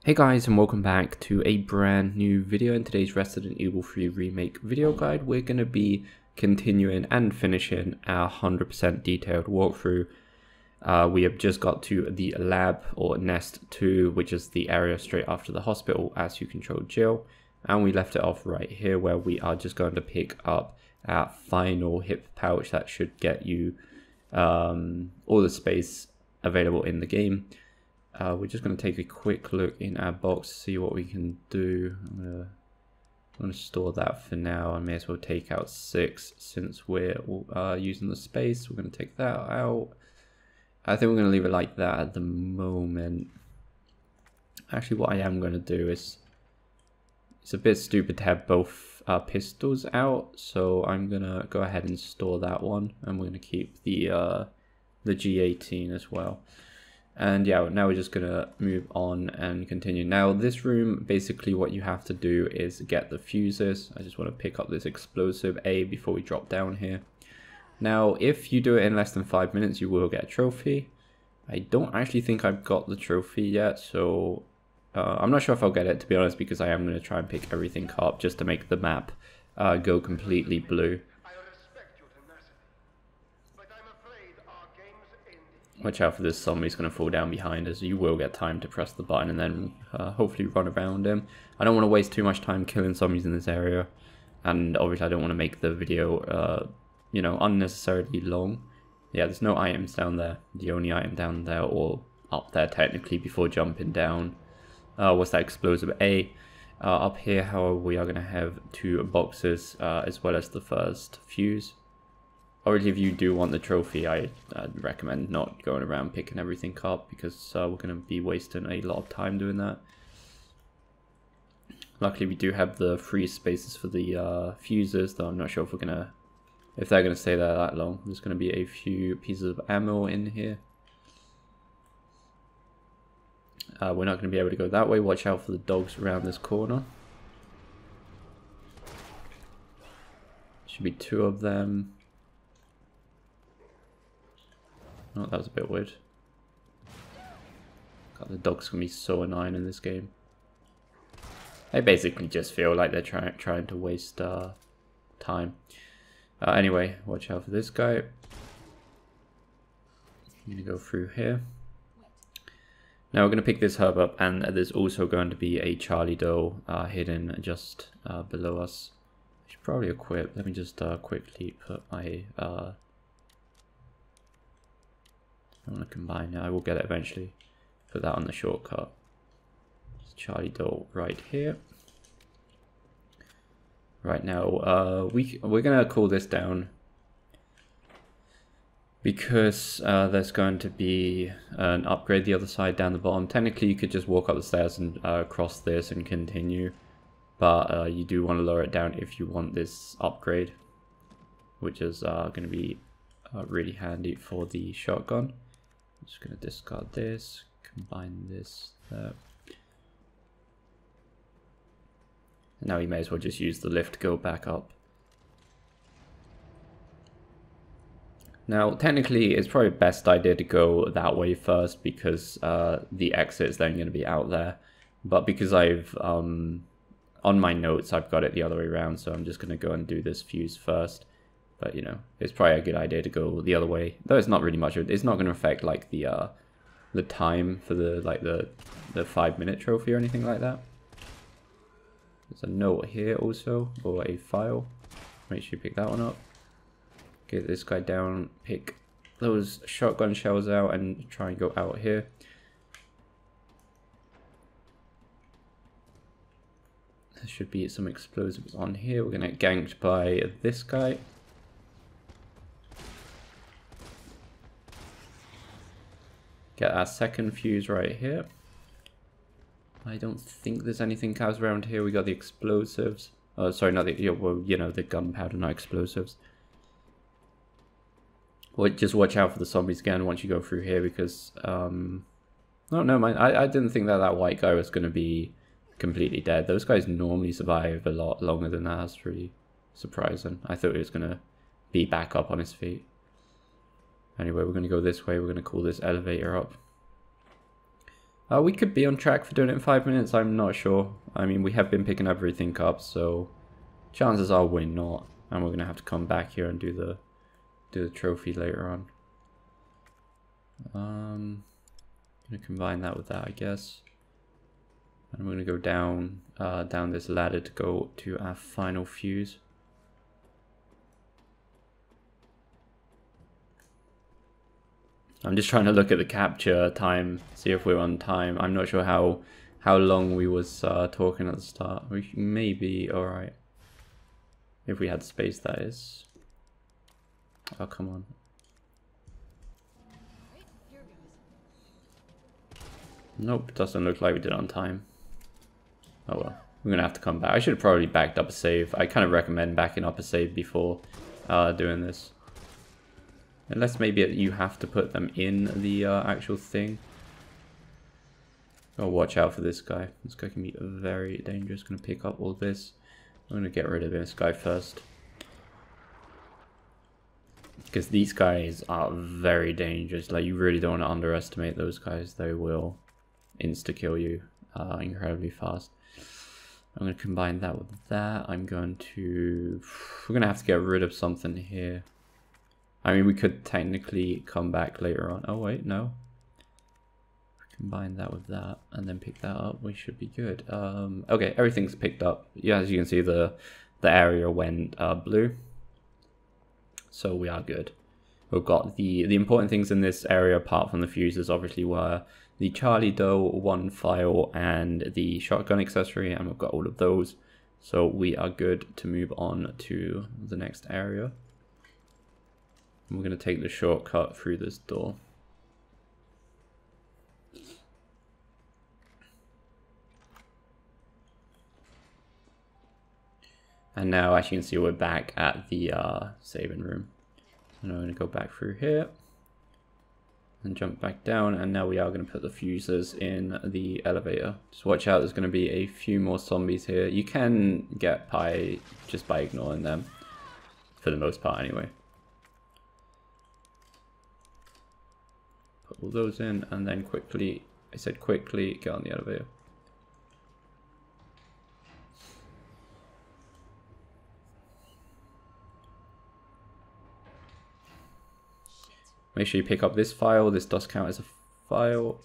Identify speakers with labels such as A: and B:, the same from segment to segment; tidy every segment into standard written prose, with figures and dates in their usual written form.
A: Hey guys, and welcome back to a brand new video. In today's Resident Evil 3 Remake video guide, we're going to be continuing and finishing our 100% detailed walkthrough. We have just got to the lab, or Nest 2, which is the area straight after the hospital as you control Jill. And we left it off right here where we are just going to pick up our final hip pouch that should get you all the space available in the game. We're just going to take a quick look in our box, see what we can do. I'm going to store that for now. I may as well take out 6 since we're using the space. We're going to take that out. I think we're going to leave it like that at the moment. Actually, what I am going to do is, it's a bit stupid to have both pistols out, so I'm going to go ahead and store that one, and we're going to keep the G18 as well. And yeah, now we're just gonna move on and continue. Now this room, basically what you have to do is get the fuses. I just want to pick up this explosive A before we drop down here. Now if you do it in less than 5 minutes, you will get a trophy. I don't actually think I've got the trophy yet, so I'm not sure if I'll get it, to be honest, because I am going to try and pick everything up just to make the map go completely blue. Watch out for this zombie, he's going to fall down behind us. You will get time to press the button and then hopefully run around him. I don't want to waste too much time killing zombies in this area. And obviously I don't want to make the video, you know, unnecessarily long. Yeah, there's no items down there. The only item down there, or up there technically before jumping down, was that explosive A. Up here, however, we are going to have 2 boxes as well as the first fuse. Obviously, if you do want the trophy, I'd recommend not going around picking everything up, because we're going to be wasting a lot of time doing that. Luckily, we do have the free spaces for the fuses, though I'm not sure if they're going to stay there that long. There's going to be a few pieces of ammo in here. We're not going to be able to go that way. Watch out for the dogs around this corner. Should be 2 of them. Oh, that was a bit weird. God, the dogs can be so annoying in this game. They basically just feel like they're trying to waste time. Anyway, watch out for this guy. I'm going to go through here. Now we're going to pick this herb up, and there's also going to be a Charlie doll hidden just below us. I should probably equip. Let me just quickly put my... I want to combine it. I will get it eventually. Put that on the shortcut. It's Charlie doll right here. Right now, we're gonna cool this down because there's going to be an upgrade the other side down the bottom. Technically, you could just walk up the stairs and cross this and continue, but you do want to lower it down if you want this upgrade, which is going to be really handy for the shotgun. I'm just going to discard this, combine this there. And now we may as well just use the lift to go back up. Now, technically, it's probably the best idea to go that way first, because the exit is then going to be out there. But because I've, on my notes, I've got it the other way around, so I'm just going to go and do this fuse first. But, you know, it's probably a good idea to go the other way. Though it's not really much. It's not going to affect, like, the time for the 5-minute trophy or anything like that. There's a note here also, or a file. Make sure you pick that one up. Get this guy down, pick those shotgun shells out, and try and go out here. There should be some explosives on here. We're going to get ganked by this guy. Get our second fuse right here. I don't think there's anything else around here. We got the explosives. Oh, sorry, not the, well, you know, the gunpowder, not explosives. Well, just watch out for the zombies again once you go through here, because oh no, mind. I didn't think that white guy was going to be completely dead. Those guys normally survive a lot longer than that. That's really surprising. I thought he was going to be back up on his feet. Anyway, we're going to go this way. We're going to call this elevator up. We could be on track for doing it in 5 minutes, I'm not sure. I mean, we have been picking everything up, so chances are we're not. And we're going to have to come back here and do the trophy later on. I'm going to combine that with that, I guess. And we're going to go down, down this ladder to go to our final fuse. I'm just trying to look at the capture time, see if we're on time. I'm not sure how long we was talking at the start. We may be alright. If we had space, that is. Oh, come on. Nope, doesn't look like we did on time. Oh well, we're gonna have to come back. I should have probably backed up a save. I kind of recommend backing up a save before doing this. Unless maybe you have to put them in the actual thing. Oh, watch out for this guy. This guy can be very dangerous. Gonna pick up all this. I'm gonna get rid of this guy first. Because these guys are very dangerous. Like, you really don't want to underestimate those guys. They will insta-kill you incredibly fast. I'm going to combine that with that. We're going to have to get rid of something here. I mean, we could technically come back later on. Oh, wait, no. Combine that with that and then pick that up. We should be good. Okay, everything's picked up. Yeah, as you can see, the area went blue. So we are good. We've got the important things in this area apart from the fuses obviously were the Charlie Doe 1 file and the shotgun accessory, and we've got all of those. So we are good to move on to the next area. And we're going to take the shortcut through this door. And now, as you can see, we're back at the saving room. And I'm going to go back through here and jump back down. And now we are going to put the fuses in the elevator. Just watch out, there's going to be a few more zombies here. You can get by just by ignoring them, for the most part anyway. Put all those in and then quickly, I said quickly, get on the elevator. Make sure you pick up this file. This does count as a file.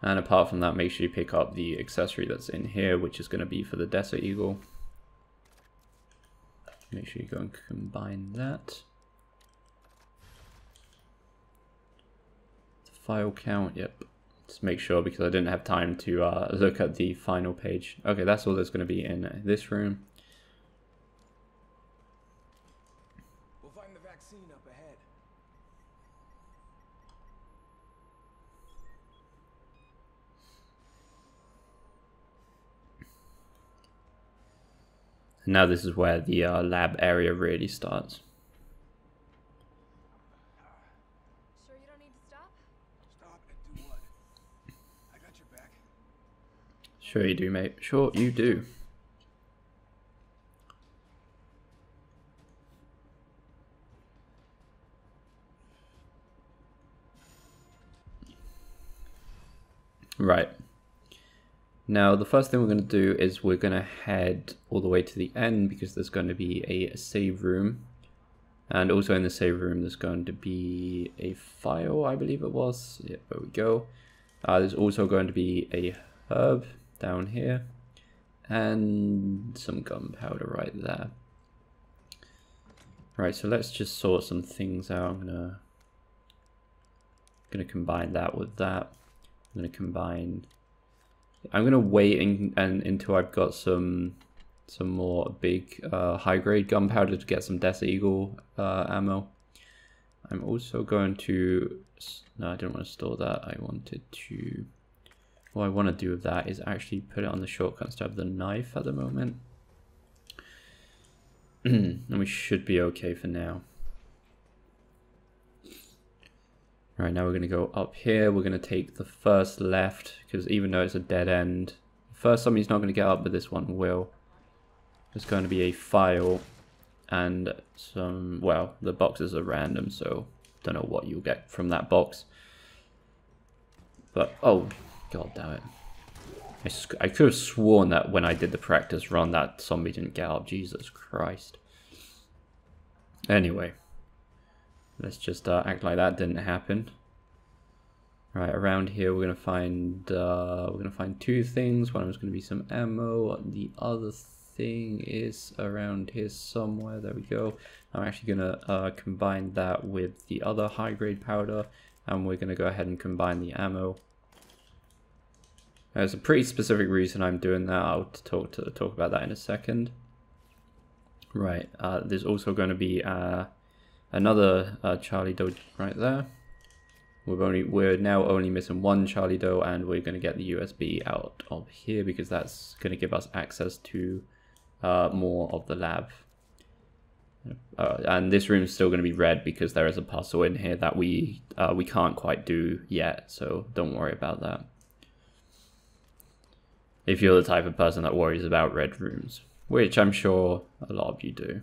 A: And apart from that, make sure you pick up the accessory that's in here, which is going to be for the Desert Eagle. Make sure you go and combine that. The file count, yep. Just make sure, because I didn't have time to look at the final page. Okay, that's all that's going to be in this room.
B: Up ahead.
A: And now this is where the lab area really starts.
C: Sure you don't need to stop?
B: Stop and do what? I got your back.
A: Sure you do, mate. Sure you do. Right. Now the first thing we're going to do is we're going to head all the way to the end, because there's going to be a save room. And also in the save room there's going to be a file, I believe it was. Yep, there we go. There's also going to be a herb down here. And some gunpowder right there. Right, so let's just sort some things out. I'm gonna combine that with that. I'm gonna wait until I've got some more big high grade gunpowder to get some Desert Eagle ammo. I'm also going to, no, I didn't want to store that. I wanted to, what I want to do with that is actually put it on the shotgun instead of the knife at the moment. And we should be okay for now. Right, now we're going to go up here. We're going to take the first left, because even though it's a dead end, first somebody's not going to get up, but this one will. There's going to be a file and some, well, the boxes are random, so don't know what you'll get from that box. But, oh, god damn it. I could have sworn that when I did the practice run that zombie didn't get up. Jesus Christ. Anyway. Let's just act like that didn't happen. Right, around here we're gonna find two things. One is gonna be some ammo. The other thing is around here somewhere. There we go. I'm actually gonna combine that with the other high grade powder, and we're gonna go ahead and combine the ammo. There's a pretty specific reason I'm doing that. I'll talk about that in a second. Right, there's also going to be another Charlie dough right there. We're now only missing one Charlie dough, and we're going to get the USB out of here because that's going to give us access to more of the lab. And this room is still going to be red because there is a puzzle in here that we can't quite do yet, so don't worry about that. If you're the type of person that worries about red rooms, which I'm sure a lot of you do.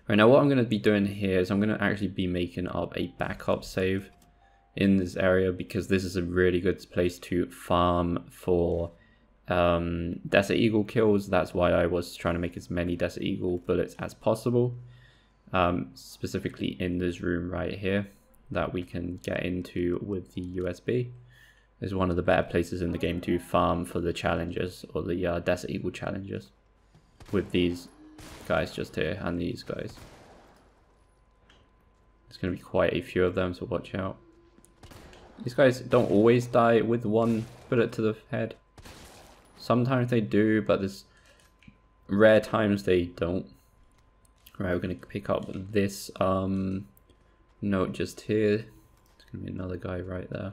A: Right, now what I'm going to be doing here is I'm going to actually be making up a backup save in this area because this is a really good place to farm for Desert Eagle kills. That's why I was trying to make as many Desert Eagle bullets as possible, specifically in this room right here that we can get into with the USB. Is one of the better places in the game to farm for the challenges, or the Desert Eagle challenges, with these guys just here and these guys. There's going to be quite a few of them, so watch out. These guys don't always die with one bullet to the head. Sometimes they do, but there's rare times they don't. Right, we're going to pick up this note just here. There's going to be another guy right there.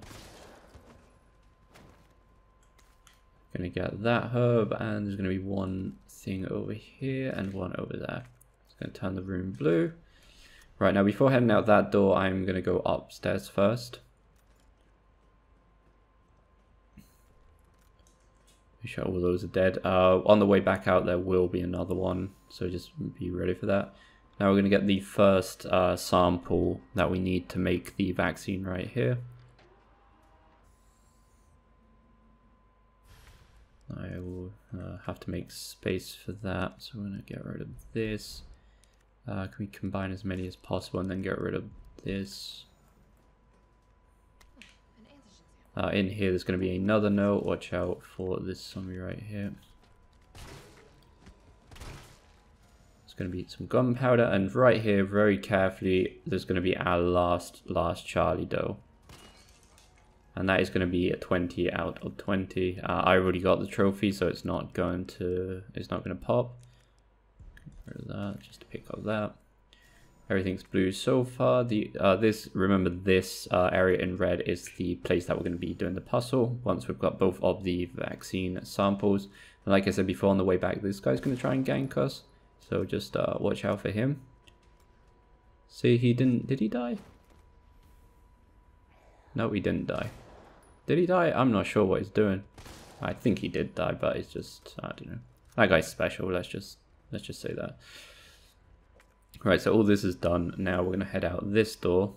A: Gonna get that herb, and there's gonna be one thing over here and one over there. It's gonna turn the room blue. Right, now before heading out that door, I'm gonna go upstairs first. Make sure all those are dead. On the way back out there will be another one, so just be ready for that. Now we're gonna get the first sample that we need to make the vaccine right here. I will have to make space for that, so I'm going to get rid of this. Can we combine as many as possible and then get rid of this? In here there's going to be another note. Watch out for this zombie right here. There's going to be some gunpowder, and right here, very carefully, there's going to be our last Charlie dough. And that is going to be a 20 out of 20. I already got the trophy, so it's not going to pop. Get rid of that, just to pick up that. Everything's blue so far. Remember this area in red is the place that we're going to be doing the puzzle once we've got both of the vaccine samples. And like I said before, on the way back, this guy's going to try and gank us, so just watch out for him. See, did he die? No, he didn't die. Did he die? I'm not sure what he's doing. I think he did die, but it's just, I don't know. That guy's special. Let's just say that. Right, so all this is done. Now we're gonna head out this door.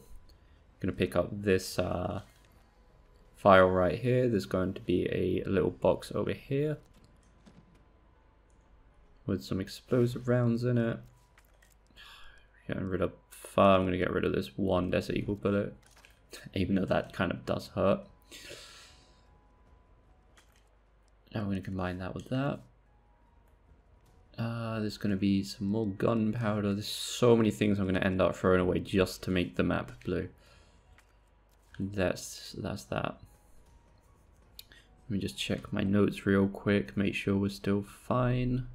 A: Gonna pick up this file right here. There's going to be a little box over here with some explosive rounds in it. Getting rid of fire. I'm gonna get rid of this one Desert Eagle bullet, even though that kind of does hurt. Now we're going to combine that with that. There's going to be some more gunpowder. There's so many things I'm going to end up throwing away just to make the map blue. That's that. Let me just check my notes real quick, make sure we're still fine.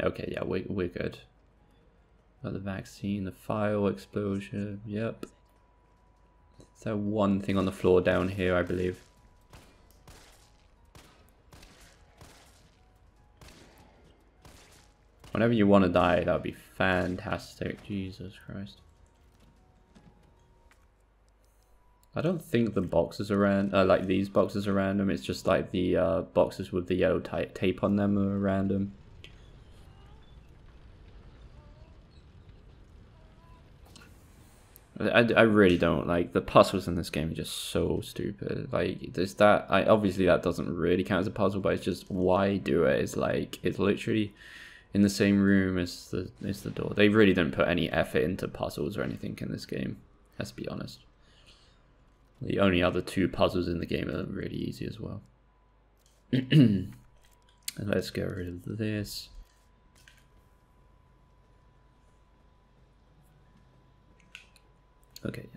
A: Okay, yeah, we're good. Got the vaccine, the file explosion, yep. Is there one thing on the floor down here, I believe? Whenever you want to die, that would be fantastic. Jesus Christ. I don't think the boxes around, like these boxes are random. It's just like the boxes with the yellow tape on them are random. I really don't like the puzzles in this game are just so stupid. Like there's that obviously that doesn't really count as a puzzle, but it's just why do it? It's like it's literally in the same room as the door. They really didn't put any effort into puzzles or anything in this game. Let's be honest. The only other 2 puzzles in the game are really easy as well. And let's get rid of this. Okay,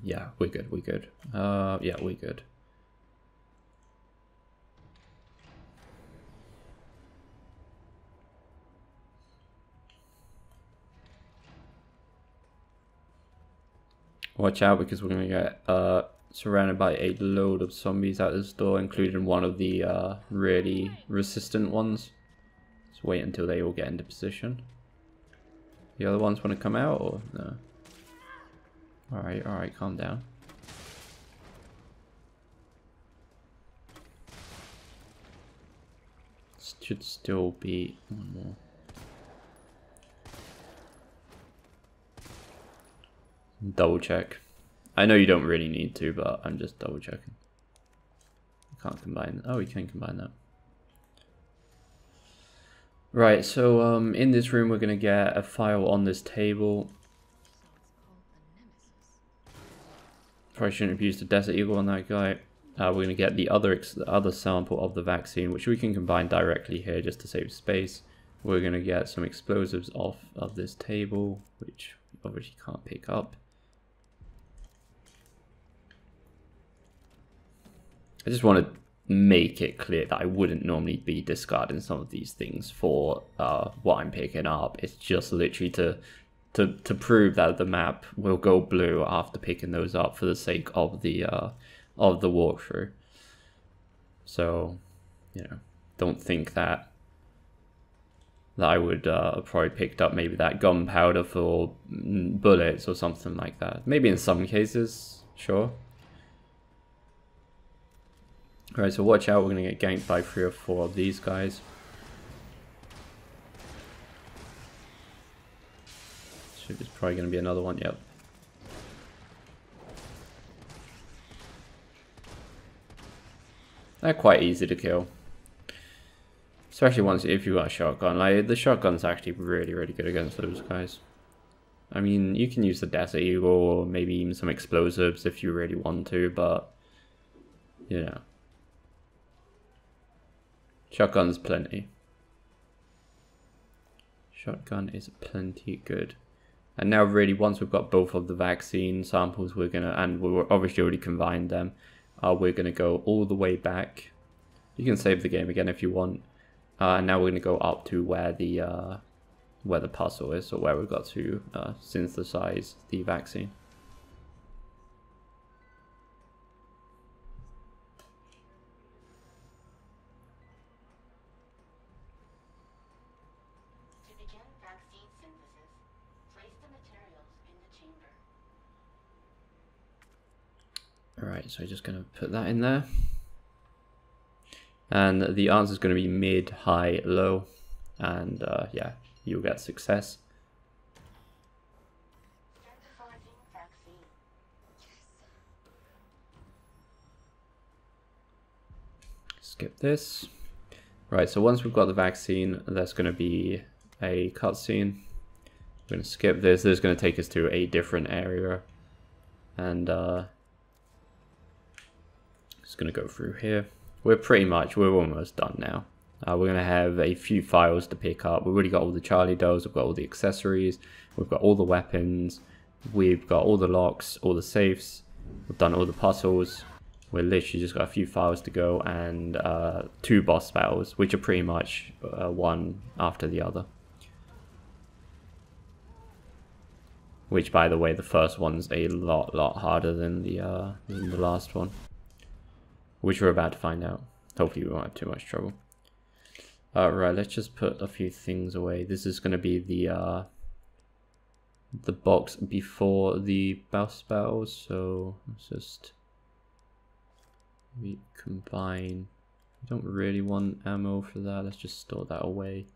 A: yeah, we're good, yeah, we're good. Watch out because we're gonna get surrounded by a load of zombies at this door, including one of the really resistant ones. Let's wait until they all get into position. The other ones want to come out or no? Alright, calm down. Should still be one more. Double check. I know you don't really need to, but I'm just double checking. I can't combine. Oh, we can combine that. Right, so in this room we're gonna get a file on this table. Probably shouldn't have used the Desert Eagle on that guy. We're going to get the other sample of the vaccine, which we can combine directly here just to save space. We're going to get some explosives off of this table, which we obviously can't pick up. I just want to make it clear that I wouldn't normally be discarding some of these things for what I'm picking up. It's just literally to prove that the map will go blue after picking those up for the sake of the walkthrough. So, you know, don't think that I would probably picked up maybe that gunpowder for bullets or something like that. Maybe in some cases, sure. Alright, so watch out, we're going to get ganked by 3 or 4 of these guys. There's probably going to be another one, yep. They're quite easy to kill. Especially if you've got a shotgun. Like, the shotgun's actually really, really good against those guys. I mean, you can use the Desert Eagle or maybe even some explosives if you really want to, but, you know. Shotgun's plenty. Shotgun is plenty good. And now really, once we've got both of the vaccine samples, we're gonna, and we're obviously already combined them, we're gonna go all the way back. You can save the game again if you want. And now we're gonna go up to where the puzzle is, or where we've got to synthesize the vaccine. Alright, so just going to put that in there. And the answer is going to be mid, high, low. And yeah, you'll get success. Skip this. Right, so once we've got the vaccine, there's going to be a cutscene. We're going to skip this. This is going to take us to a different area. And just going to go through here. We're almost done now. We're going to have a few files to pick up. We've already got all the Charlie dolls, we've got all the accessories, we've got all the weapons, we've got all the locks, all the safes, we've done all the puzzles. We're literally just got a few files to go and 2 boss battles, which are pretty much one after the other. Which, by the way, the first one's a lot harder than the last one. Which we're about to find out. Hopefully we won't have too much trouble. Right, let's just put a few things away. This is going to be the box before the boss battles, so let's just combine. We don't really want ammo for that. Let's just store that away.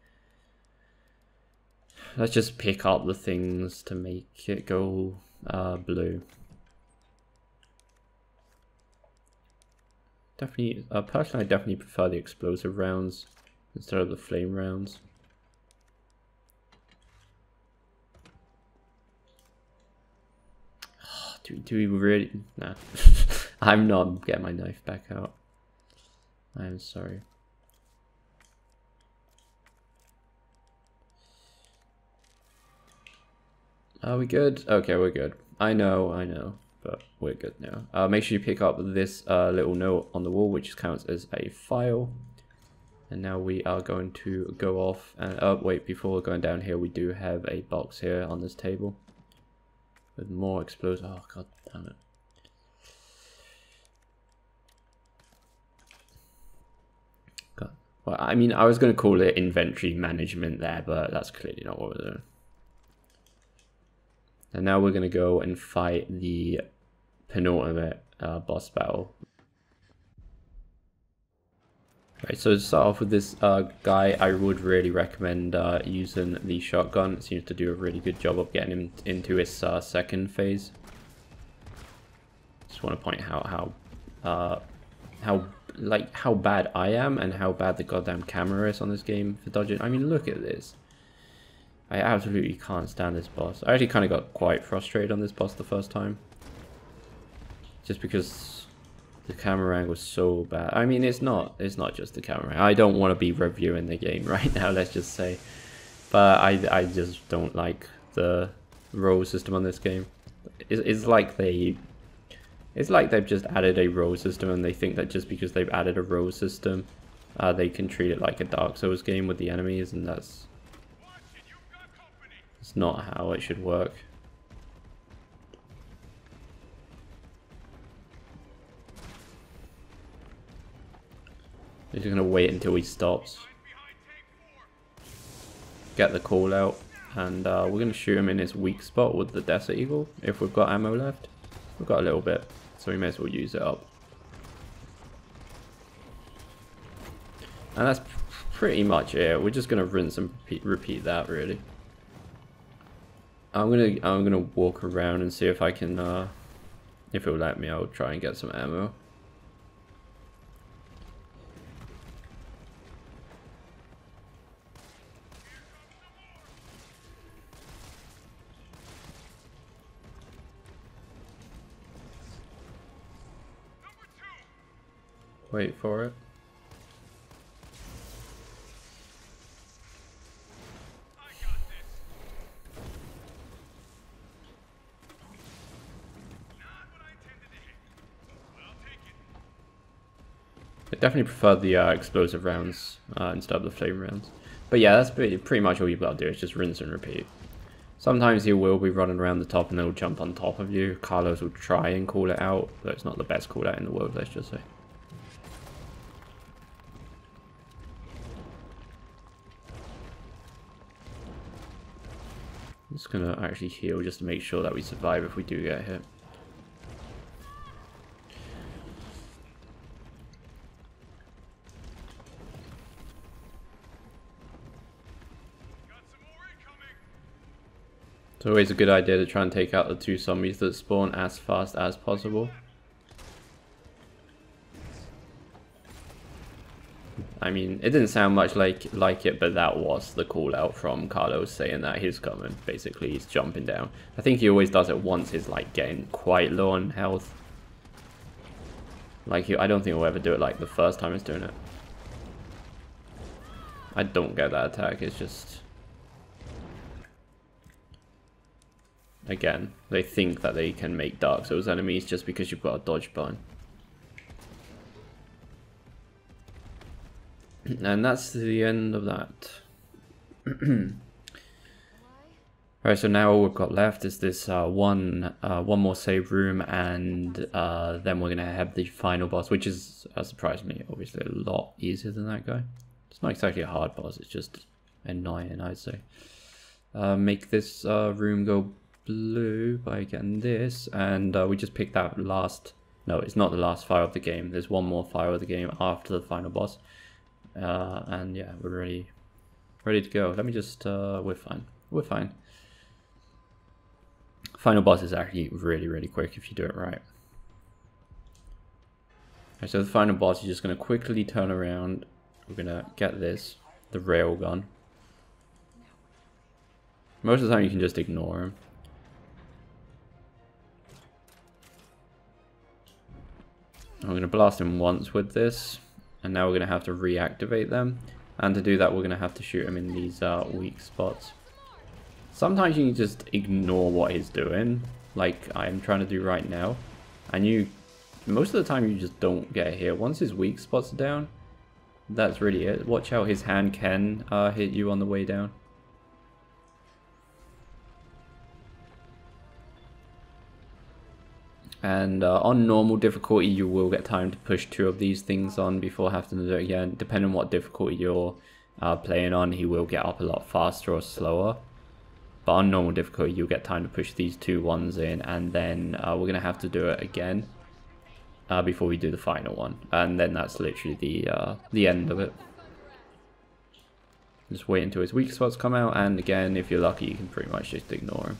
A: Let's just pick up the things to make it go blue. Definitely, personally, I definitely prefer the explosive rounds instead of the flame rounds. Do we really? Nah. I'm not getting my knife back out. I am sorry. Are we good? Okay, we're good. I know, but we're good now. Make sure you pick up this little note on the wall, which counts as a file. And now we are going to go off and wait, before going down here, we do have a box here on this table with more explosives. Oh god damn it. God. Well, I mean, I was going to call it inventory management there, but that's clearly not what we're doing. And now we're going to go and fight the penultimate boss battle. Right, so to start off with this guy, I would really recommend using the shotgun. It seems to do a really good job of getting him into his second phase. Just want to point out how bad I am and how bad the goddamn camera is on this game for dodging. I mean, look at this. I absolutely can't stand this boss. I actually kind of got quite frustrated on this boss the first time, just because the camera angle was so bad. I mean, it's not just the camera. I don't want to be reviewing the game right now, let's just say, but I just don't like the roll system on this game. It's like they've just added a roll system, and they think that just because they've added a roll system, they can treat it like a Dark Souls game with the enemies, and that's not how it should work. We're just gonna wait until he stops, get the call out, and we're gonna shoot him in his weak spot with the Desert Eagle. If we've got ammo left, we've got a little bit, so we may as well use it up. And that's pretty much it. We're just gonna rinse and repeat that, really. I'm gonna walk around and see if I can, if it'll let me. I'll try and get some ammo. Wait for it. I definitely prefer the explosive rounds instead of the flame rounds. But yeah, that's pretty much all you've got to do, is just rinse and repeat. Sometimes he will be running around the top and they'll jump on top of you. Carlos will try and call it out, but it's not the best call out in the world, let's just say. I'm just gonna actually heal just to make sure that we survive if we do get hit. It's always a good idea to try and take out the two zombies that spawn as fast as possible. I mean, it didn't sound much like it, but that was the call out from Carlos saying that he's coming. Basically, he's jumping down. I think he always does it once he's like getting quite low on health. Like, I don't think he'll ever do it like the first time he's doing it. I don't get that attack, it's just... Again, they think that they can make Dark Souls enemies just because you've got a dodge button. And that's the end of that. Alright, so now all we've got left is this one more save room, and then we're gonna have the final boss, which is, surprisingly, obviously a lot easier than that guy. It's not exactly a hard boss, it's just annoying, I'd say. Make this room go blue by getting this, and we just picked that last... No, it's not the last fire of the game. There's one more fire of the game after the final boss. And yeah, we're ready to go. Let me just we're fine. Final boss is actually really quick if you do it right. Okay, so the final boss, you're just going to quickly turn around. We're going to get this, the railgun. Most of the time you can just ignore him. I'm going to blast him once with this, and now we're going to have to reactivate them. And to do that, we're going to have to shoot him in these weak spots. Sometimes you can just ignore what he's doing, like I'm trying to do right now. And most of the time you just don't get hit. Once his weak spots are down, that's really it. Watch out, his hand can hit you on the way down. And on normal difficulty, you will get time to push 2 of these things on before having to do it again. Depending on what difficulty you're playing on, he will get up a lot faster or slower. But on normal difficulty, you'll get time to push these 2 ones in, and then we're going to have to do it again before we do the final one. And then that's literally the end of it. Just wait until his weak spots come out, and again, if you're lucky, you can pretty much just ignore him.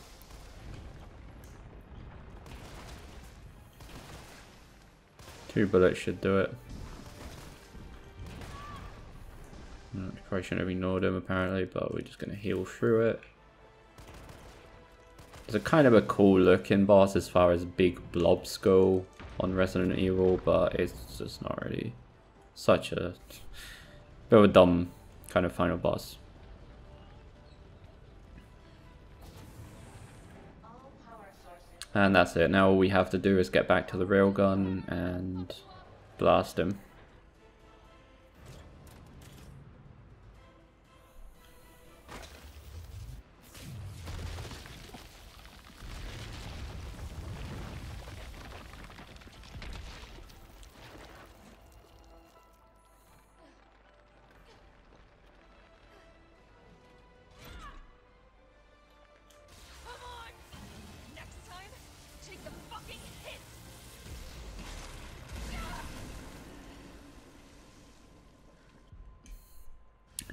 A: Two bullets should do it. Probably shouldn't have ignored him apparently, but we're just going to heal through it. It's a kind of a cool looking boss as far as big blobs go on Resident Evil, but it's just not really such a bit of a dumb kind of final boss. And that's it. Now all we have to do is get back to the railgun and blast him.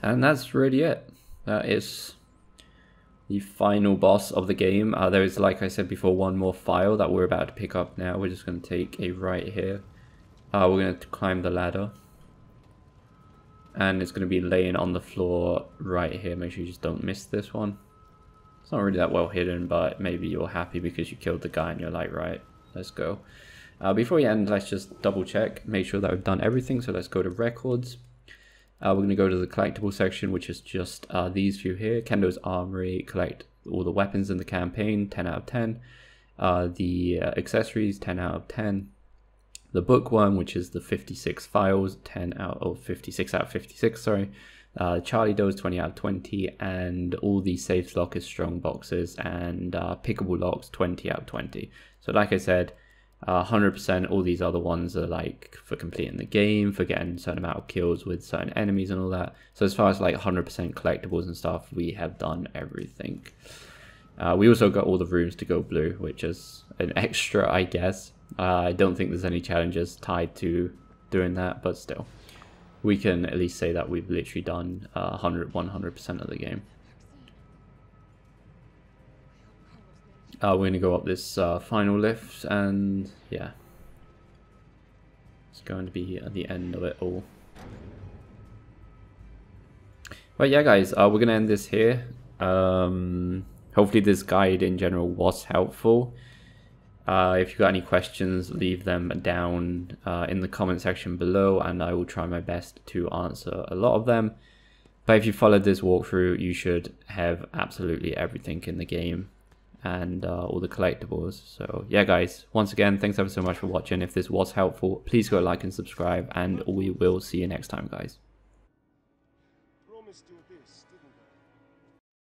A: And that's really it. That is the final boss of the game. There is, like I said before, one more file that we're about to pick up now. We're just going to take a right here. We're going to climb the ladder. And it's going to be laying on the floor right here. Make sure you just don't miss this one. It's not really that well hidden, but maybe you're happy because you killed the guy and you're like, right, let's go. Before we end, let's just double check. Make sure that we've done everything. So let's go to records. We're going to go to the collectible section, which is just these few here. Kendo's Armory, collect all the weapons in the campaign, 10 out of 10. The accessories, 10 out of 10. The book one, which is the 56 files, 56 out of 56, sorry. Charlie Doe's 20 out of 20, and all the safe lockers, strong boxes, and pickable locks, 20 out of 20. So like I said, 100%, all these other ones are like for completing the game, for getting a certain amount of kills with certain enemies and all that. So as far as like 100% collectibles and stuff, we have done everything. We also got all the rooms to go blue, which is an extra, I guess. I don't think there's any challenges tied to doing that, but still. We can at least say that we've literally done 100% of the game. We're going to go up this final lift, and yeah, it's going to be the end of it all. But yeah guys, we're going to end this here. Hopefully this guide in general was helpful. If you've got any questions, leave them down in the comment section below, and I will try my best to answer a lot of them. But if you followed this walkthrough, you should have absolutely everything in the game, and all the collectibles. So yeah guys, once again, thanks ever so much for watching. If this was helpful, please go like and subscribe, and we will see you next time guys.